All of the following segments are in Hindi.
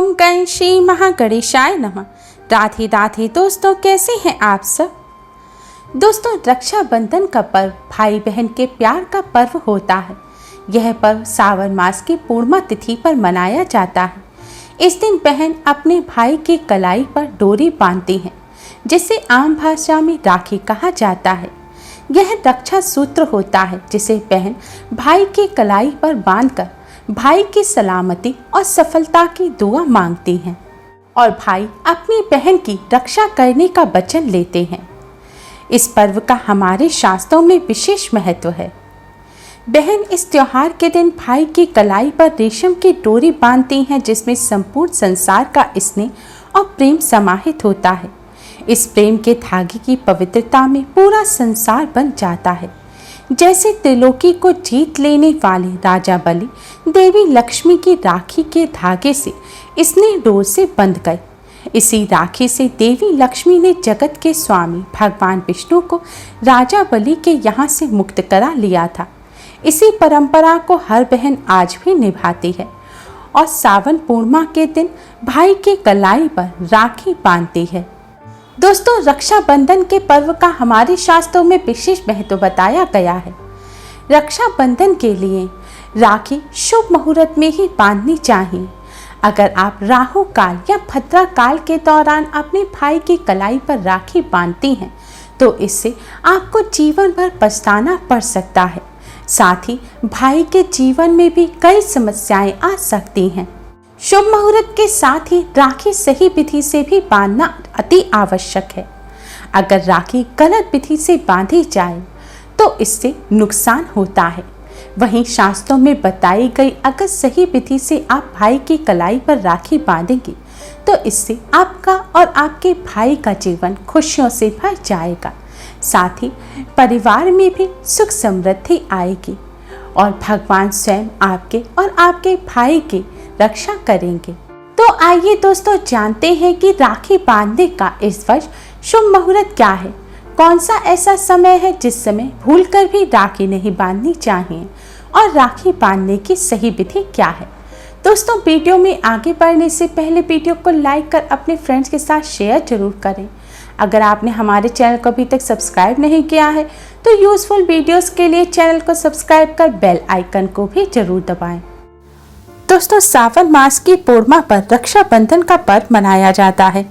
ओम गण श्री महागणेशाय नमः। राधे राधे दोस्तों, कैसे हैं आप सब। दोस्तों, रक्षाबंधन का पर्व भाई बहन के प्यार का पर्व होता है। यह पर्व सावन मास की पूर्णिमा तिथि पर मनाया जाता है। इस दिन बहन अपने भाई की कलाई पर डोरी बांधती है, जिसे आम भाषा में राखी कहा जाता है। यह रक्षा सूत्र होता है जिसे बहन भाई की कलाई पर बांधकर भाई की सलामती और सफलता की दुआ मांगती हैं और भाई अपनी बहन की रक्षा करने का वचन लेते हैं। इस पर्व का हमारे शास्त्रों में विशेष महत्व है। बहन इस त्योहार के दिन भाई की कलाई पर रेशम की डोरी बांधती हैं, जिसमें संपूर्ण संसार का स्नेह और प्रेम समाहित होता है। इस प्रेम के धागे की पवित्रता में पूरा संसार बन जाता है। जैसे त्रिलोकी को जीत लेने वाले राजा बलि देवी लक्ष्मी की राखी के धागे से स्नेह डोर से बंध गए। इसी राखी से देवी लक्ष्मी ने जगत के स्वामी भगवान विष्णु को राजा बलि के यहाँ से मुक्त करा लिया था। इसी परंपरा को हर बहन आज भी निभाती है और सावन पूर्णिमा के दिन भाई के कलाई पर राखी बांधती है। दोस्तों, रक्षाबंधन के पर्व का हमारे शास्त्रों में विशेष महत्व बताया गया है। रक्षाबंधन के लिए राखी शुभ मुहूर्त में ही बांधनी चाहिए। अगर आप राहु काल या भद्रा काल के दौरान अपने भाई की कलाई पर राखी बांधती हैं, तो इससे आपको जीवन भर पछताना पड़ सकता है। साथ ही भाई के जीवन में भी कई समस्याएं आ सकती हैं। शुभ मुहूर्त के साथ ही राखी सही विधि से भी बांधना अति आवश्यक है। अगर राखी गलत विधि से बांधी जाए तो इससे नुकसान होता है। वहीं शास्त्रों में बताई गई अगर सही विधि से आप भाई की कलाई पर राखी बांधेंगे तो इससे आपका और आपके भाई का जीवन खुशियों से भर जाएगा। साथ ही परिवार में भी सुख समृद्धि आएगी और भगवान स्वयं आपके और आपके भाई की रक्षा करेंगे। तो आइए दोस्तों, जानते हैं कि राखी बांधने का इस वर्ष शुभ मुहूर्त क्या है। कौन सा ऐसा समय है जिस समय भूलकर भी राखी नहीं बांधनी चाहिए और राखी बांधने की सही विधि क्या है। दोस्तों, वीडियो में आगे बढ़ने से पहले वीडियो को लाइक कर अपने फ्रेंड्स के साथ शेयर जरूर करें। अगर आपने हमारे चैनल को अभी तक सब्सक्राइब नहीं किया है तो यूजफुल वीडियोस के लिए चैनल को सब्सक्राइब कर बेल आइकन को भी जरूर दबाएं। दोस्तों, सावन मास की पूर्णिमा पर रक्षाबंधन का पर्व मनाया जाता है।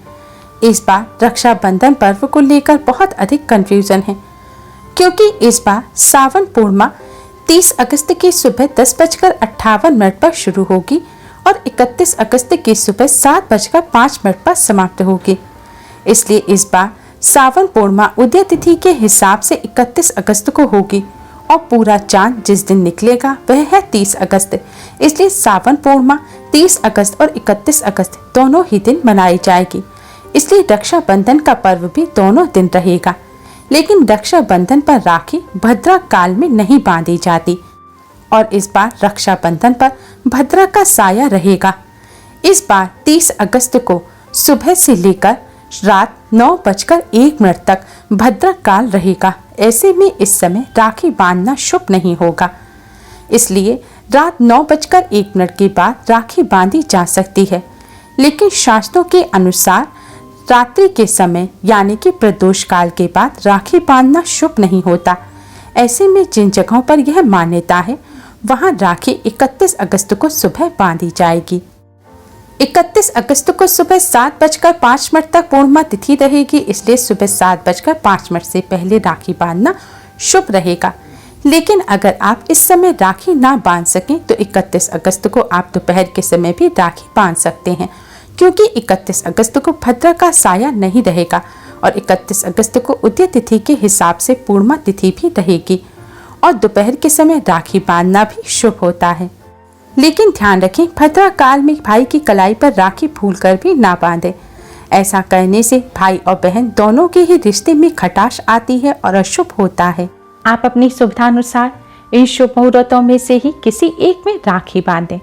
इस बार रक्षाबंधन पर्व को लेकर बहुत अधिक कंफ्यूजन है, क्योंकि इस बार सावन पूर्णिमा 30 अगस्त की सुबह 10:58 पर शुरू होगी और 31 अगस्त की सुबह 7:05 पर समाप्त होगी। इसलिए इस बार सावन पूर्णिमा उदय तिथि के हिसाब से 31 अगस्त को होगी और पूरा चांद जिस दिन निकलेगा वह है 30 अगस्त। इसलिए सावन पूर्णिमा 30 अगस्त और 31 अगस्त दोनों ही दिन मनाई जाएगी। इसलिए रक्षाबंधन का पर्व भी दोनों दिन रहेगा। लेकिन रक्षाबंधन पर राखी भद्रा काल में नहीं बांधी जाती और इस बार रक्षाबंधन पर भद्रा का साया रहेगा। इस बार 30 अगस्त को सुबह से लेकर रात 9:01 तक भद्रा काल रहेगा। ऐसे में इस समय राखी बांधना शुभ नहीं होगा। इसलिए रात 9:01 के बाद राखी बांधी जा सकती है। लेकिन शास्त्रों के अनुसार रात्रि के समय यानी कि प्रदोष काल के बाद राखी बांधना शुभ नहीं होता। ऐसे में जिन जगहों पर यह मान्यता है वहां राखी 31 अगस्त को सुबह बांधी जाएगी। 31 अगस्त को सुबह 7:05 तक पूर्णिमा तिथि रहेगी। इसलिए सुबह 7:05 से पहले राखी बांधना शुभ रहेगा। लेकिन अगर आप इस समय राखी ना बांध सकें तो 31 अगस्त को आप दोपहर के समय भी राखी बांध सकते हैं, क्योंकि 31 अगस्त को भद्रा का साया नहीं रहेगा और 31 अगस्त को उदय तिथि के हिसाब से पूर्णिमा तिथि भी रहेगी और दोपहर के समय राखी बांधना भी शुभ होता है। लेकिन ध्यान रखें, भद्रा काल में भाई की कलाई पर राखी भूलकर भी ना बांधे। ऐसा करने से भाई और बहन दोनों के ही रिश्ते में खटास आती है और अशुभ होता है। आप अपनी सुविधानुसार इन शुभ मुहूर्तों में से ही किसी एक में राखी बांधें।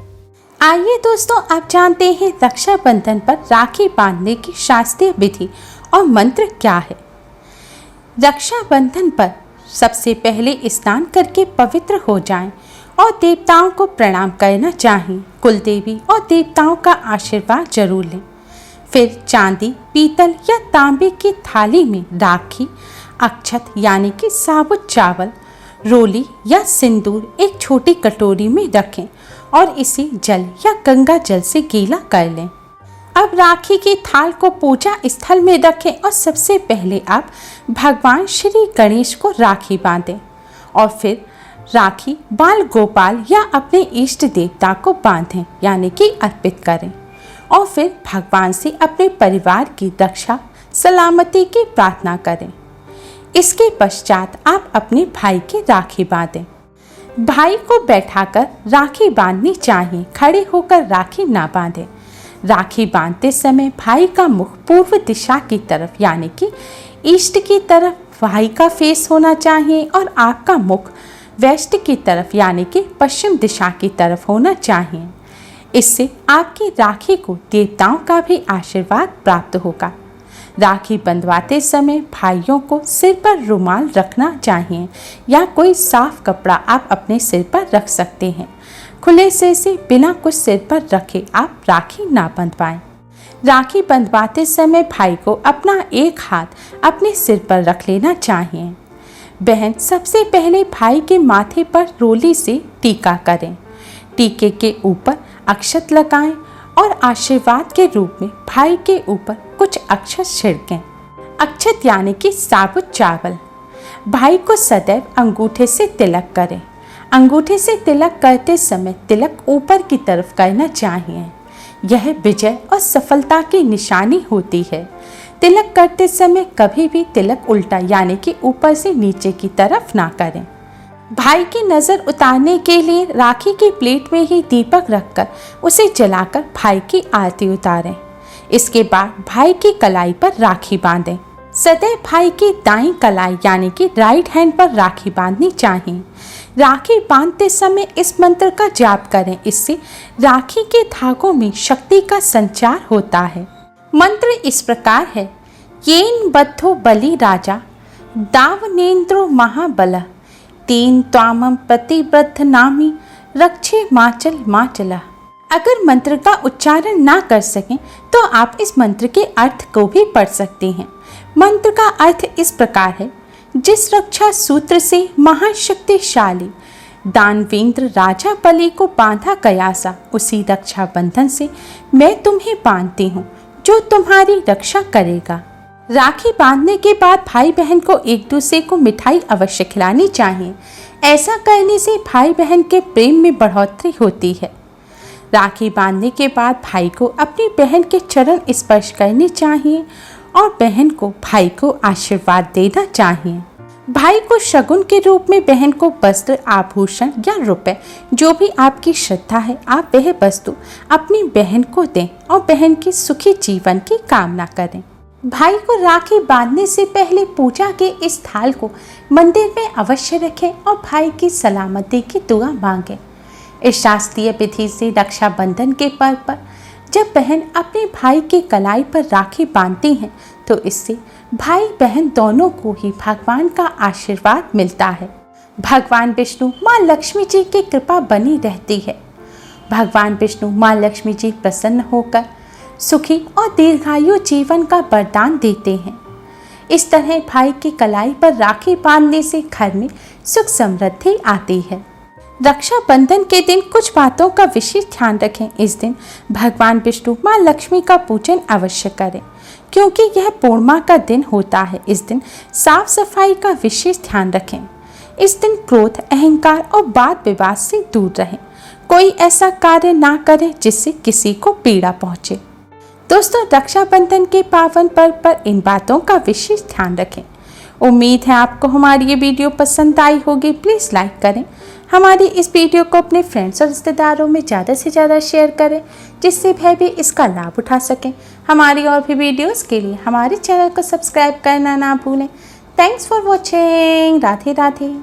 आइए दोस्तों, आप जानते हैं रक्षाबंधन पर राखी बांधने की शास्त्रीय विधि और मंत्र क्या है। रक्षाबंधन पर सबसे पहले स्नान करके पवित्र हो जाएं और देवताओं को प्रणाम करना चाहिए। कुल देवी और देवताओं का आशीर्वाद जरूर लें। फिर चांदी, पीतल या तांबे की थाली में राखी, अक्षत यानी कि साबुत चावल, रोली या सिंदूर एक छोटी कटोरी में रखें और इसे जल या गंगा जल से गीला कर लें। अब राखी की थाल को पूजा स्थल में रखें और सबसे पहले आप भगवान श्री गणेश को राखी बांधें और फिर राखी बाल गोपाल या अपने इष्ट देवता को बांधें यानी कि अर्पित करें और फिर भगवान से अपने परिवार की रक्षा सलामती की प्रार्थना करें। इसके पश्चात आप अपने भाई की राखी बांधें। भाई को बैठाकर राखी बांधनी चाहिए, खड़े होकर राखी ना बांधें। राखी बांधते समय भाई का मुख पूर्व दिशा की तरफ यानी कि ईस्ट की तरफ भाई का फेस होना चाहिए और आपका मुख वेस्ट की तरफ यानी कि पश्चिम दिशा की तरफ होना चाहिए। इससे आपकी राखी को देवताओं का भी आशीर्वाद प्राप्त होगा। राखी बंधवाते समय भाइयों को सिर पर रुमाल रखना चाहिए या कोई साफ कपड़ा आप अपने सिर पर रख सकते हैं। खुले सिर से बिना कुछ सिर पर रखे आप राखी ना बंधवाएं। राखी बंधवाते समय भाई को अपना एक हाथ अपने सिर पर रख लेना चाहिए। बहन सबसे पहले भाई के माथे पर रोली से टीका करें। टीके के ऊपर अक्षत लगाएं और आशीर्वाद के रूप में भाई के ऊपर कुछ अक्षत छिड़कें। अक्षत यानी कि साबुत चावल। भाई को सदैव अंगूठे से तिलक करें। अंगूठे से तिलक करते समय तिलक ऊपर की तरफ करना चाहिए। यह विजय और सफलता की निशानी होती है। तिलक करते समय कभी भी तिलक उल्टा यानी कि ऊपर से नीचे की तरफ ना करें। भाई की नज़र उतारने के लिए राखी की प्लेट में ही दीपक रखकर उसे जलाकर भाई की आरती उतारें। इसके बाद भाई की कलाई पर राखी बांधें। सदैव भाई की दाईं कलाई यानी कि राइट हैंड पर राखी बांधनी चाहिए। राखी बांधते समय इस मंत्र का जाप करें। इससे राखी के धागों में शक्ति का संचार होता है। मंत्र इस प्रकार है। येन बद्धो बलि राजा दावनेन्द्रो महाबल तेन त्वामं प्रतिबद्ध नामी रक्षे माचल माचला। अगर मंत्र का उच्चारण ना कर सकें तो आप इस मंत्र के अर्थ को भी पढ़ सकते हैं। मंत्र का अर्थ इस प्रकार है। जिस रक्षा सूत्र से महाशक्तिशाली दानवेंद्र राजा बलि को बांधा गया उसी रक्षा बंधन से मैं तुम्हें बांधती हूँ जो तुम्हारी रक्षा करेगा। राखी बांधने के बाद भाई बहन को एक दूसरे को मिठाई अवश्य खिलानी चाहिए। ऐसा करने से भाई बहन के प्रेम में बढ़ोतरी होती है। राखी बांधने के बाद भाई को अपनी बहन के चरण स्पर्श करने चाहिए और बहन को भाई को आशीर्वाद देना चाहिए। भाई को शगुन के रूप में बहन को वस्त्र, आभूषण या रुपए जो भी आपकी श्रद्धा है आप वह वस्तु अपनी बहन को दें और बहन की सुखी जीवन की कामना करें। भाई को राखी बांधने से पहले पूजा के इस थाल को मंदिर में अवश्य रखें और भाई की सलामती की दुआ मांगें। इस शास्त्रीय विधि से रक्षाबंधन के पर्व पर जब बहन अपने भाई की कलाई पर राखी बांधती हैं तो इससे भाई बहन दोनों को ही भगवान का आशीर्वाद मिलता है। भगवान विष्णु माँ लक्ष्मी जी की कृपा बनी रहती है। भगवान विष्णु माँ लक्ष्मी जी प्रसन्न होकर सुखी और दीर्घायु जीवन का वरदान देते हैं। इस तरह भाई की कलाई पर राखी बांधने से घर में सुख समृद्धि आती है। रक्षाबंधन के दिन कुछ बातों का विशेष ध्यान रखें। इस दिन भगवान विष्णु माँ लक्ष्मी का पूजन अवश्य करें क्योंकि यह पूर्णिमा का दिन होता है। इस दिन साफ सफाई का विशेष ध्यान रखें। इस दिन क्रोध, अहंकार और वाद विवाद से दूर रहें। कोई ऐसा कार्य ना करें जिससे किसी को पीड़ा पहुंचे। दोस्तों, रक्षाबंधन के पावन पर्व पर इन बातों का विशेष ध्यान रखें। उम्मीद है आपको हमारी ये वीडियो पसंद आई होगी। प्लीज़ लाइक करें। हमारी इस वीडियो को अपने फ्रेंड्स और रिश्तेदारों में ज़्यादा से ज़्यादा शेयर करें जिससे वह भी इसका लाभ उठा सकें। हमारी और भी वीडियोस के लिए हमारे चैनल को सब्सक्राइब करना ना भूलें। Thanks for watching. Radhe Radhe.